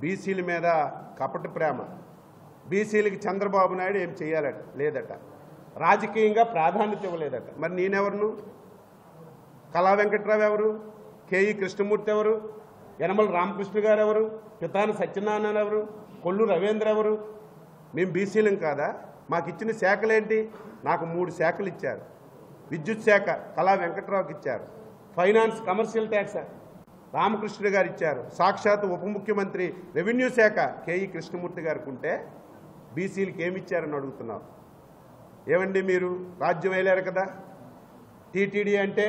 బీసీల మీద కపట ప్రేమ. బీసీలకి చంద్రబాబు నాయుడు ఏం చేయాలట లేదట, రాజకీయంగా ప్రాధాన్యత ఇవ్వలేదట. మరి నేనెవరును? కళా వెంకట్రావు ఎవరు? కేఈ కృష్ణమూర్తి ఎవరు? యనమల రామకృష్ణ గారు ఎవరు? పితాని సత్యనారాయణ ఎవరు? కొల్లు రవీంద్ర ఎవరు? మేము బీసీలం కాదా? మాకు ఇచ్చిన శాఖలేంటి? నాకు 3 శాఖలు ఇచ్చారు. విద్యుత్ శాఖ కళా వెంకట్రావుకి ఇచ్చారు. ఫైనాన్స్ కమర్షియల్ ట్యాక్స్ రామకృష్ణ గారు ఇచ్చారు. సాక్షాత్ ఉప ముఖ్యమంత్రి రెవెన్యూ శాఖ కేఈ కృష్ణమూర్తి గారికి ఉంటే బీసీలకి ఏమి ఇచ్చారని అడుగుతున్నారు. ఏమండి మీరు రాజ్యం వేయలేరు కదా? టీటీడీ అంటే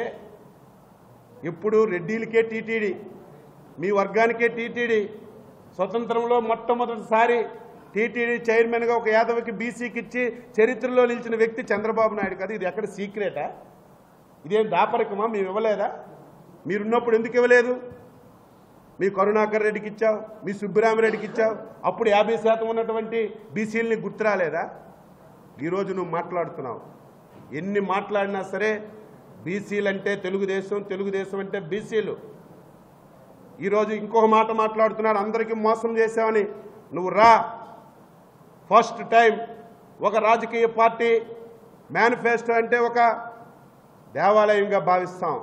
ఇప్పుడు రెడ్డిలకే టీటీడీ, మీ వర్గానికే టీటీడీ. స్వతంత్రంలో మొట్టమొదటిసారి టీటీడీ చైర్మన్గా ఒక యాదవ్కి బీసీకి ఇచ్చి చరిత్రలో నిలిచిన వ్యక్తి చంద్రబాబు నాయుడు కదా. ఇది ఎక్కడ సీక్రెటా? ఇదేం దాపరికమా? మేము ఇవ్వలేదా? మీరున్నప్పుడు ఎందుకు ఇవ్వలేదు? మీ కరుణాకర్ రెడ్డికి ఇచ్చావు, మీ సుబ్బరామరెడ్డికి ఇచ్చావు. అప్పుడు 50% ఉన్నటువంటి బీసీలని గుర్తు రాలేదా? ఈరోజు నువ్వు మాట్లాడుతున్నావు. ఎన్ని మాట్లాడినా సరే బీసీలు అంటే తెలుగుదేశం, తెలుగుదేశం అంటే బీసీలు. ఈరోజు ఇంకొక మాట మాట్లాడుతున్నారు, అందరికీ మోసం చేశామని. నువ్వు రా, ఫస్ట్ టైం ఒక రాజకీయ పార్టీ మేనిఫెస్టో అంటే ఒక దేవాలయంగా భావిస్తాం.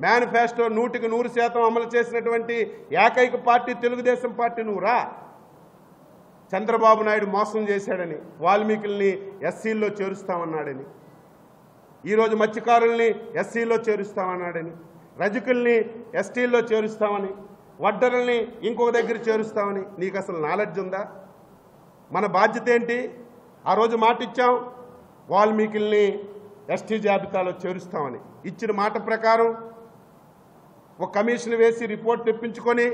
మేనిఫెస్టో 100% అమలు చేసినటువంటి ఏకైక పార్టీ తెలుగుదేశం పార్టీ. నువ్వు రా. చంద్రబాబు నాయుడు మోసం చేశాడని, వాల్మీకుల్ని ఎస్సీల్లో చేరుస్తామన్నాడని, ఈరోజు మత్స్యకారుల్ని ఎస్సీలో చేరుస్తామన్నాడని, రజకుల్ని ఎస్టీల్లో చేరుస్తామని, వడ్డరుల్ని ఇంకొక దగ్గర చేరుస్తామని. నీకు అసలు నాలెడ్జ్ ఉందా? మన బాధ్యత ఏంటి? ఆ రోజు మాట ఇచ్చాం, వాల్మీకుల్ని ఎస్టీ జాబితాలో చేరుస్తామని. ఇచ్చిన మాట ప్రకారం ఒక కమిషన్ వేసి రిపోర్ట్ తెప్పించుకొని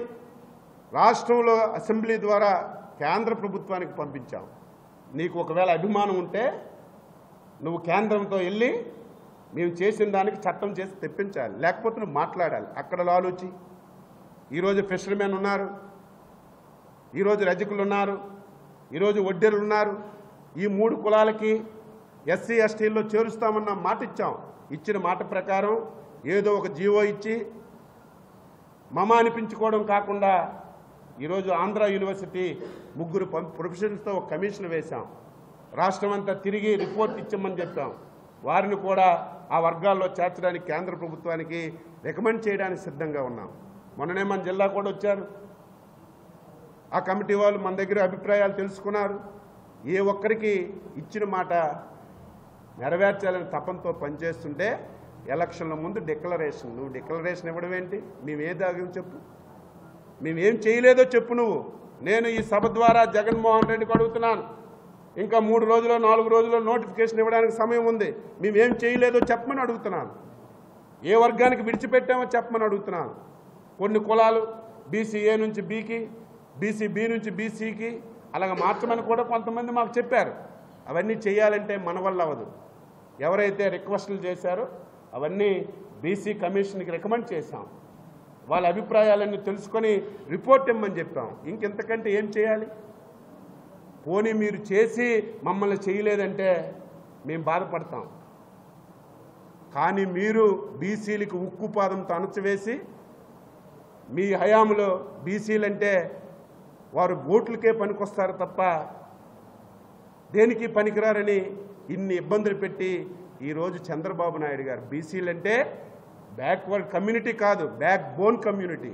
రాష్ట్రంలో అసెంబ్లీ ద్వారా కేంద్ర ప్రభుత్వానికి పంపించాం. నీకు ఒకవేళ అభిమానం ఉంటే నువ్వు కేంద్రంతో వెళ్ళి మేము చేసిన దానికి చట్టం చేసి తెప్పించాలి, లేకపోతే నువ్వు మాట్లాడాలి. అక్కడ ఆలోచి. ఈరోజు ఫిషర్మెన్ ఉన్నారు, ఈరోజు రజకులు ఉన్నారు, ఈరోజు వడ్డెరులు ఉన్నారు. ఈ 3 కులాలకి ఎస్సీ ఎస్టీల్లో చేరుస్తామన్న మాట ఇచ్చాం. ఇచ్చిన మాట ప్రకారం ఏదో ఒక జీవో ఇచ్చి మమ అనిపించుకోవడం కాకుండా ఈరోజు ఆంధ్ర యూనివర్సిటీ 3 ప్రొఫెసర్స్తో ఒక కమిషన్ వేశాం. రాష్ట్రం అంతా తిరిగి రిపోర్ట్ ఇచ్చామని చెప్పాం. వారిని కూడా ఆ వర్గాల్లో చేర్చడానికి కేంద్ర ప్రభుత్వానికి రికమెండ్ చేయడానికి సిద్ధంగా ఉన్నాం. మొన్ననే మన జిల్లా కూడా వచ్చారు. ఆ కమిటీ వాళ్ళు మన దగ్గర అభిప్రాయాలు తెలుసుకున్నారు. ఏ ఒక్కరికి ఇచ్చిన మాట నెరవేర్చాలని తపంతో పనిచేస్తుంటే ఎలక్షన్ల ముందు డిక్లరేషన్. నువ్వు డిక్లరేషన్ ఇవ్వడం ఏంటి? మేమేదాగం చెప్పు, మేమేం చేయలేదో చెప్పు నువ్వు. నేను ఈ సభ ద్వారా జగన్మోహన్ రెడ్డికి అడుగుతున్నాను, ఇంకా 3 రోజులు 4 రోజుల్లో నోటిఫికేషన్ ఇవ్వడానికి సమయం ఉంది. మేమేం చేయలేదో చెప్పమని అడుగుతున్నాను. ఏ వర్గానికి విడిచిపెట్టామో చెప్పమని అడుగుతున్నాను. కొన్ని కులాలు బీసీ ఏ నుంచి బీకి, బీసీ బి నుంచి బీసీకి అలాగ మార్చమని కూడా కొంతమంది మాకు చెప్పారు. అవన్నీ చేయాలంటే మన వల్ల అవ్వదు. ఎవరైతే రిక్వెస్టులు చేశారో అవన్నీ బీసీ కమిషన్కి రికమెండ్ చేశాం. వాళ్ళ అభిప్రాయాలన్నీ తెలుసుకొని రిపోర్ట్ ఇమ్మని చెప్పాం. ఇంకెంతకంటే ఏం చేయాలి? పోనీ మీరు చేసి మమ్మల్ని చేయలేదంటే మేము బాధపడతాం. కానీ మీరు బీసీలకు ఉక్కుపాదంతో అణచివేసి మీ హయాంలో బీసీలంటే వారు ఓట్లకే పనికొస్తారు తప్ప దేనికి పనికిరారని ఇన్ని ఇబ్బందులు పెట్టి ఈరోజు చంద్రబాబు నాయుడు గారు బీసీలంటే బ్యాక్వర్డ్ కమ్యూనిటీ కాదు, బ్యాక్ బోన్ కమ్యూనిటీ.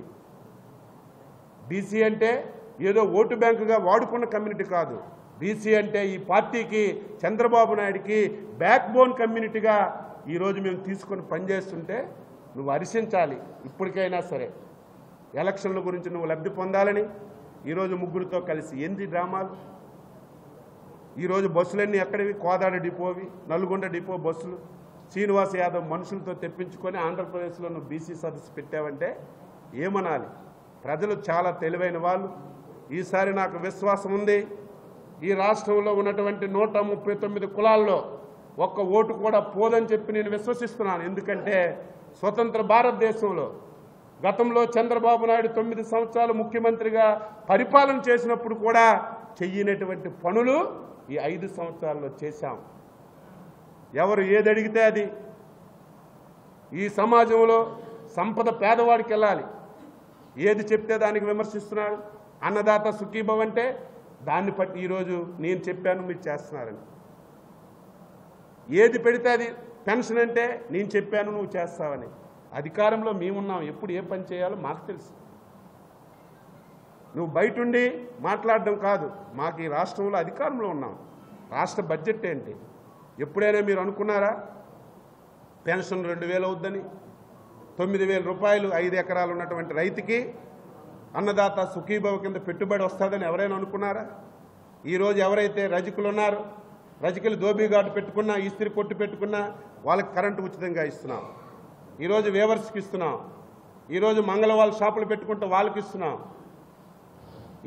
బీసీ అంటే ఏదో ఓటు బ్యాంకుగా వాడుకున్న కమ్యూనిటీ కాదు. బీసీ అంటే ఈ పార్టీకి, చంద్రబాబు నాయుడికి బ్యాక్ బోన్ కమ్యూనిటీగా ఈరోజు మేము తీసుకొని పనిచేస్తుంటే నువ్వు హర్షించాలి. ఇప్పటికైనా సరే ఎలక్షన్ల గురించి నువ్వు లబ్ధి పొందాలని ఈరోజు 3తో కలిసి ఏంది డ్రామాలు? ఈరోజు బస్సులన్నీ ఎక్కడివి? కోదాడ డిపోవి, నల్గొండ డిపో బస్సులు శ్రీనివాస్ యాదవ్ మనుషులతో తెప్పించుకొని ఆంధ్రప్రదేశ్లో నువ్వు బీసీ సదస్సు పెట్టావంటే ఏమనాలి? ప్రజలు చాలా తెలివైన వాళ్ళు. ఈసారి నాకు విశ్వాసం ఉంది, ఈ రాష్ట్రంలో ఉన్నటువంటి 139 కులాల్లో ఒక్క ఓటు కూడా పోదని చెప్పి నేను విశ్వసిస్తున్నాను. ఎందుకంటే స్వతంత్ర భారతదేశంలో గతంలో చంద్రబాబు నాయుడు 9 సంవత్సరాలు ముఖ్యమంత్రిగా పరిపాలన చేసినప్పుడు కూడా చెయ్యనటువంటి పనులు ఈ 5 సంవత్సరాల్లో చేశాం. ఎవరు ఏది అడిగితే అది. ఈ సమాజంలో సంపద పేదవాడికి వెళ్ళాలి, ఏది చెప్తే దానికి విమర్శిస్తున్నాడు. అన్నదాత సుఖీభవ అంటే దాన్ని బట్టి ఈరోజు నేను చెప్పాను మీరు చేస్తున్నారని. ఏది పెడితే అది పెన్షన్ అంటే నేను చెప్పాను నువ్వు చేస్తావని. అధికారంలో మేమున్నాం, ఎప్పుడు ఏ పని చేయాలో మాకు తెలుసు. నువ్వు బయటుండి మాట్లాడడం కాదు, మాకు ఈ రాష్ట్రంలో అధికారంలో ఉన్నాం. రాష్ట్ర బడ్జెట్ ఏంటి? ఎప్పుడైనా మీరు అనుకున్నారా పెన్షన్ 2000 అవుద్దని? 9000 రూపాయలు 5 ఎకరాలు ఉన్నటువంటి రైతుకి అన్నదాత సుఖీభవ కింద పెట్టుబడి వస్తుందని ఎవరైనా అనుకున్నారా? ఈరోజు ఎవరైతే రజకులు ఉన్నారో, రజకులు దోబీఘాటు పెట్టుకున్నా, ఇస్త్రీ కొట్టు పెట్టుకున్నా వాళ్ళకి కరెంటు ఉచితంగా ఇస్తున్నాం. ఈరోజు వేవర్స్కి ఇస్తున్నాం. ఈరోజు మంగళవాళ్ళ షాపులు పెట్టుకుంటే వాళ్ళకి ఇస్తున్నాం.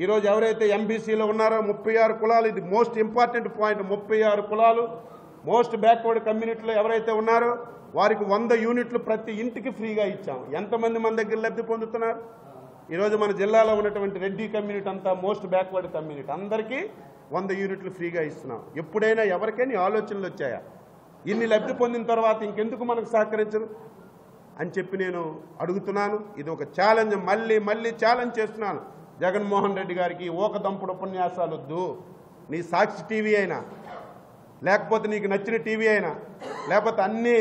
ఈరోజు ఎవరైతే ఎంబీసీలో ఉన్నారో 36 కులాలు, ఇది మోస్ట్ ఇంపార్టెంట్ పాయింట్, 36 కులాలు మోస్ట్ బ్యాక్వర్డ్ కమ్యూనిటీలో ఎవరైతే ఉన్నారో వారికి 100 యూనిట్లు ప్రతి ఇంటికి ఫ్రీగా ఇచ్చాం. ఎంతమంది మన దగ్గర లబ్ధి పొందుతున్నారు? ఈరోజు మన జిల్లాలో ఉన్నటువంటి రెడ్డి కమ్యూనిటీ అంతా మోస్ట్ బ్యాక్వర్డ్ కమ్యూనిటీ, అందరికీ 100 యూనిట్లు ఫ్రీగా ఇస్తున్నాం. ఎప్పుడైనా ఎవరికైనా ఆలోచనలు వచ్చాయా? ఇన్ని లబ్ధి పొందిన తర్వాత ఇంకెందుకు మనకు సహకరించరు అని చెప్పి నేను అడుగుతున్నాను. ఇది ఒక ఛాలెంజ్, మళ్ళీ ఛాలెంజ్ చేస్తున్నాను జగన్మోహన్ రెడ్డి గారికి. ఓకదంపుడు ఉపన్యాసాలు వద్దు. నీ సాక్షి టీవీ అయినా, లేకపోతే నీకు నచ్చిన టీవీ అయినా, లేకపోతే అన్ని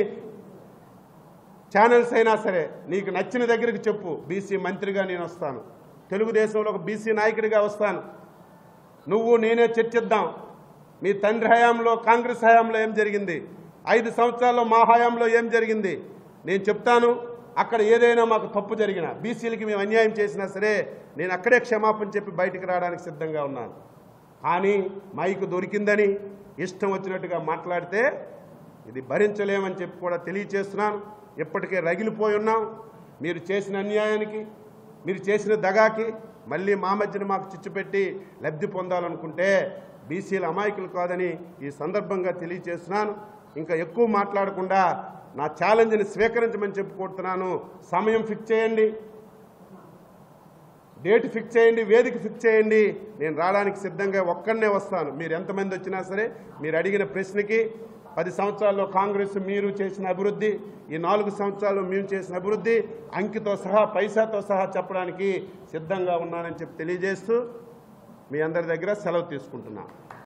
ఛానల్స్ అయినా సరే నీకు నచ్చిన దగ్గరికి చెప్పు. బీసీ మంత్రిగా నేను వస్తాను, తెలుగుదేశంలో ఒక బీసీ నాయకుడిగా వస్తాను. నువ్వు నేనే చర్చిద్దాం. మీ తండ్రి హయాంలో, కాంగ్రెస్ హయాంలో ఏం జరిగింది, 5 సంవత్సరాల్లో మా హయాంలో ఏం జరిగింది నేను చెప్తాను. అక్కడ ఏదైనా మాకు తప్పు జరిగినా, బీసీలకి మేము అన్యాయం చేసినా సరే నేను అక్కడే క్షమాపణ చెప్పి బయటికి రావడానికి సిద్ధంగా ఉన్నాను. కానీ మైకు దొరికిందని ఇష్టం వచ్చినట్టుగా మాట్లాడితే ఇది భరించలేమని చెప్పి కూడా తెలియచేస్తున్నాను. ఇప్పటికే రగిలిపోయి ఉన్నాం. మీరు చేసిన అన్యాయానికి, మీరు చేసిన దగాకి మళ్ళీ మా మధ్యన మాకు చిచ్చు పెట్టి లబ్ధి పొందాలనుకుంటే బీసీల అమాయకులు కాదని ఈ సందర్భంగా తెలియచేస్తున్నాను. ఇంకా ఎక్కువ మాట్లాడకుండా నా ఛాలెంజ్ని స్వీకరించమని చెప్పుకుంటున్నాను. సమయం ఫిక్స్ చేయండి, డేట్ ఫిక్స్ చేయండి, వేదిక ఫిక్స్ చేయండి. నేను రావడానికి సిద్ధంగా ఒక్కడనే వస్తాను. మీరు ఎంతమంది వచ్చినా సరే మీరు అడిగిన ప్రశ్నకి 10 సంవత్సరాల్లో కాంగ్రెస్ మీరు చేసిన అభివృద్ధి, ఈ 4 సంవత్సరాల్లో మేము చేసిన అభివృద్ధి అంకితో సహా, పైసాతో సహా చెప్పడానికి సిద్ధంగా ఉన్నానని చెప్పి తెలియజేస్తూ మీ అందరి దగ్గర సెలవు తీసుకుంటున్నాను.